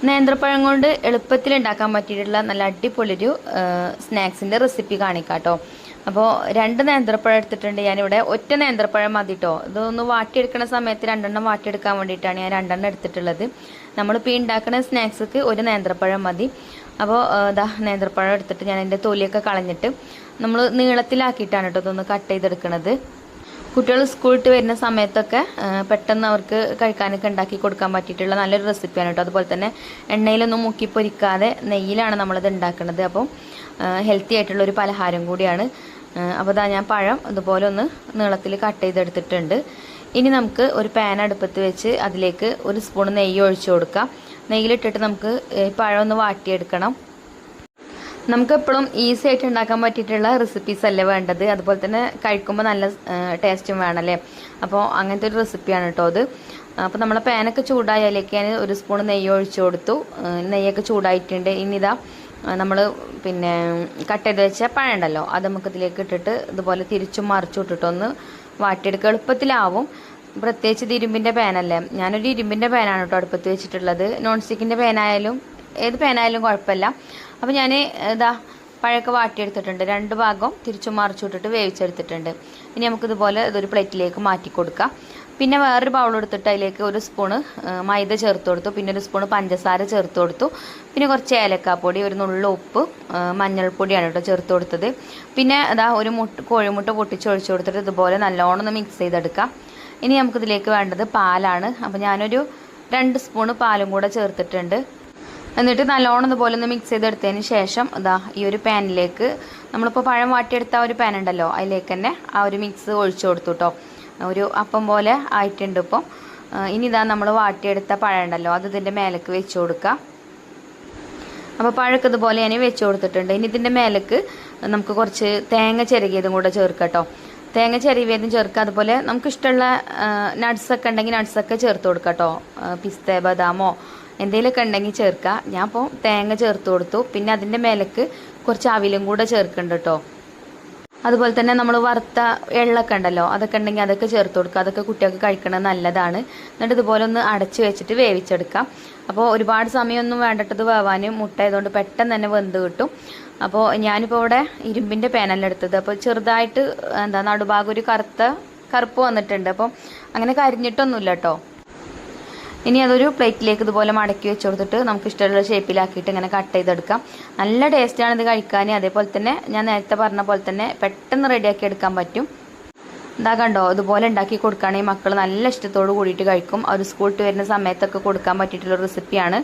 നേന്ത്രപ്പഴം കൊണ്ട് എളുപ്പത്തിൽ ഉണ്ടാക്കാൻ പറ്റിയിട്ടുള്ള നല്ല അടിപൊളിയൊരു സ്നാക്സിൻ്റെ റെസിപ്പി കാണിക്കാട്ടോ. അപ്പോൾ 2 നേന്ത്രപ്പഴം എടുത്തിട്ടുണ്ട് ഞാനിവിടെ. ഒറ്റ നേന്ത്രപ്പഴം മതി കേട്ടോ. ഇതൊന്ന് വാട്ടിയെടുക്കുന്ന സമയത്ത് 2 വാട്ടിയെടുക്കാൻ വേണ്ടിയിട്ടാണ് ഞാൻ 2 എടുത്തിട്ടുള്ളത്. നമ്മളിപ്പോൾ ഈ ഉണ്ടാക്കുന്ന സ്നാക്സ്ക്ക് 1 നേന്ത്രപ്പഴം മതി. അപ്പോൾ നേന്ത്രപ്പഴം എടുത്തിട്ട് ഞാൻ അതിൻ്റെ തൊലിയൊക്കെ കളഞ്ഞിട്ട് നമ്മൾ നീളത്തിലാക്കിയിട്ടാണ് കേട്ടോ ഇതൊന്ന് കട്ട് ചെയ്തെടുക്കുന്നത്. കുട്ടികൾ സ്കൂളിട്ട് വരുന്ന സമയത്തൊക്കെ പെട്ടെന്ന് അവർക്ക് കഴിക്കാനൊക്കെ ഉണ്ടാക്കി കൊടുക്കാൻ പറ്റിയിട്ടുള്ള നല്ലൊരു റെസിപ്പിയാണ് കേട്ടോ. അതുപോലെ തന്നെ എണ്ണയിലൊന്നും മുക്കി പൊരിക്കാതെ നെയ്യിലാണ് നമ്മളിത് ഉണ്ടാക്കുന്നത്. അപ്പം ഹെൽത്തി ആയിട്ടുള്ളൊരു പലഹാരം കൂടിയാണ്. അപ്പോൾ ഞാൻ പഴം അതുപോലെ ഒന്ന് നീളത്തിൽ കട്ട് ചെയ്തെടുത്തിട്ടുണ്ട്. ഇനി നമുക്ക് ഒരു പാൻ അടുപ്പത്ത് വെച്ച് അതിലേക്ക് 1 സ്പൂൺ നെയ്യ് ഒഴിച്ചു കൊടുക്കാം. നെയ്യിലിട്ടിട്ട് നമുക്ക് പഴം ഒന്ന് വാട്ടിയെടുക്കണം. നമുക്കെപ്പോഴും ഈസി ആയിട്ട് ഉണ്ടാക്കാൻ പറ്റിയിട്ടുള്ള റെസിപ്പീസ് അല്ലേ വേണ്ടത്. അതുപോലെ തന്നെ കഴിക്കുമ്പോൾ നല്ല ടേസ്റ്റും വേണമല്ലേ. അപ്പോൾ അങ്ങനത്തെ ഒരു റെസിപ്പിയാണ് കേട്ടോ അത്. അപ്പോൾ നമ്മളെ പാനൊക്കെ ചൂടായാലേക്ക് ഞാൻ 1 സ്പൂൺ നെയ്യ് ഒഴിച്ചു കൊടുത്തു. നെയ്യൊക്കെ ചൂടായിട്ടുണ്ട്. ഇനി നമ്മൾ കട്ട് ചെയ്ത് വെച്ച പഴം ഉണ്ടല്ലോ അത് നമുക്ക് ഇതിലേക്ക് ഇട്ടിട്ട് ഇതുപോലെ തിരിച്ചും മറിച്ചും ഇട്ടിട്ടൊന്ന് വാട്ടിയെടുക്കുക. എളുപ്പത്തിലാവും. പ്രത്യേകിച്ച് ഇത് ഇരുമ്പിൻ്റെ പാനല്ലേ. ഞാനൊരു ഇരുമ്പിൻ്റെ പാനാണ് കേട്ടോ അടുപ്പത്ത് വെച്ചിട്ടുള്ളത്. നോൺ സ്റ്റിക്കിൻ്റെ പാനായാലും ഏത് പാനായാലും കുഴപ്പമില്ല. അപ്പോൾ ഞാൻ പഴമൊക്കെ വാട്ടിയെടുത്തിട്ടുണ്ട്. 2 ഭാഗം തിരിച്ചും മറിച്ചു ഇട്ടിട്ട് വേവിച്ചെടുത്തിട്ടുണ്ട്. ഇനി നമുക്കിതുപോലെ ഇതൊരു പ്ലേറ്റിലേക്ക് മാറ്റി കൊടുക്കാം. പിന്നെ വേറൊരു ബൗൾ എടുത്തിട്ട് അതിലേക്ക് 1 സ്പൂണ് മൈദ ചേർത്ത് കൊടുത്തു. പിന്നെ 1 സ്പൂണ് പഞ്ചസാര ചേർത്ത് കൊടുത്തു. പിന്നെ കുറച്ച് ഏലക്കാപ്പൊടി, ഒരു നുള്ളു ഉപ്പ്, മഞ്ഞൾപ്പൊടിയാണ് കേട്ടോ ചേർത്ത് കൊടുത്തത്. പിന്നെ ഒരു കോഴിമുട്ട പൊട്ടിച്ചൊഴിച്ച് കൊടുത്തിട്ട് ഇതുപോലെ നല്ലോണം ഒന്ന് മിക്സ് ചെയ്തെടുക്കാം. ഇനി നമുക്കിതിലേക്ക് വേണ്ടത് പാലാണ്. അപ്പോൾ ഞാനൊരു 2 സ്പൂണ് പാലും കൂടെ ചേർത്തിട്ടുണ്ട്. എന്നിട്ട് നല്ലോണം ഇതുപോലെ ഒന്ന് മിക്സ് ചെയ്തെടുത്തതിന് ശേഷം ഈ ഒരു പാനിലേക്ക് നമ്മളിപ്പോൾ പഴം വാട്ടിയെടുത്ത ഒരു പാൻ ഉണ്ടല്ലോ അതിലേക്ക് തന്നെ ആ ഒരു മിക്സ് ഒഴിച്ചു കൊടുത്തു കേട്ടോ. ഒരു അപ്പം പോലെ ആയിട്ടുണ്ട് ഇപ്പോൾ. ഇനി നമ്മൾ വാട്ടിയെടുത്ത പഴം ഉണ്ടല്ലോ അത് ഇതിൻ്റെ മേലേക്ക് വെച്ച് കൊടുക്കാം. അപ്പോൾ പഴമൊക്കെ ഇതുപോലെ ഞാൻ വെച്ച് കൊടുത്തിട്ടുണ്ട്. ഇനി ഇതിൻ്റെ മേലേക്ക് നമുക്ക് കുറച്ച് തേങ്ങ ചിരകിയതും കൂടെ ചേർക്കാം കേട്ടോ. തേങ്ങ ചിരവിയതും ചേർക്കുക. അതുപോലെ നമുക്ക് ഇഷ്ടമുള്ള നട്ട്സൊക്കെ ഉണ്ടെങ്കിൽ നട്ട്സൊക്കെ ചേർത്ത് കൊടുക്കാം കേട്ടോ. പിസ്ത, ബദാമോ എന്തെങ്കിലുമൊക്കെ ഉണ്ടെങ്കിൽ ചേർക്കുക. ഞാൻ ഇപ്പോൾ തേങ്ങ ചേർത്ത് കൊടുത്തു. പിന്നെ അതിൻ്റെ മേലേക്ക് കുറച്ച് അവിലും കൂടെ ചേർക്കുന്നുണ്ട് കേട്ടോ. അതുപോലെ തന്നെ നമ്മൾ വറുത്ത എള്ളൊക്കെ ഉണ്ടല്ലോ അതൊക്കെ ഉണ്ടെങ്കിൽ അതൊക്കെ ചേർത്ത് കൊടുക്കുക. അതൊക്കെ കുട്ടികൾക്ക് കഴിക്കണത് നല്ലതാണ്. എന്നിട്ട് ഇതുപോലെ ഒന്ന് അടച്ച് വെച്ചിട്ട് വേവിച്ചെടുക്കാം. അപ്പോൾ ഒരുപാട് സമയമൊന്നും വേണ്ടിട്ടത് വേവാൻ. മുട്ട ആയതുകൊണ്ട് പെട്ടെന്ന് തന്നെ വെന്ത് കിട്ടും. അപ്പോൾ ഞാനിപ്പോൾ ഇവിടെ ഇരുമ്പിൻ്റെ പാനല്ല എടുത്തത്. അപ്പോൾ ചെറുതായിട്ട് നടുഭാഗം ഒരു കറുപ്പ് വന്നിട്ടുണ്ട്. അപ്പം അങ്ങനെ കരിഞ്ഞിട്ടൊന്നുമില്ല കേട്ടോ. ഇനി അതൊരു പ്ലേറ്റിലേക്ക് ഇതുപോലെ മടക്കി വെച്ച് കൊടുത്തിട്ട് നമുക്ക് ഇഷ്ടമുള്ള ഷേപ്പിലാക്കിയിട്ട് ഇങ്ങനെ കട്ട് ചെയ്തെടുക്കാം. നല്ല ടേസ്റ്റാണ് ഇത് കഴിക്കാൻ. അതേപോലെ തന്നെ ഞാൻ നേരത്തെ പറഞ്ഞ പോലെ തന്നെ പെട്ടെന്ന് റെഡിയാക്കി എടുക്കാൻ പറ്റും. കണ്ടോ ഇതുപോലെ ഉണ്ടാക്കി കൊടുക്കുകയാണെങ്കിൽ മക്കൾ നല്ല ഇഷ്ടത്തോട് കൂടിയിട്ട് കഴിക്കും. അവർ സ്കൂളിൽ വരുന്ന സമയത്തൊക്കെ കൊടുക്കാൻ പറ്റിയിട്ടുള്ള റെസിപ്പിയാണ്.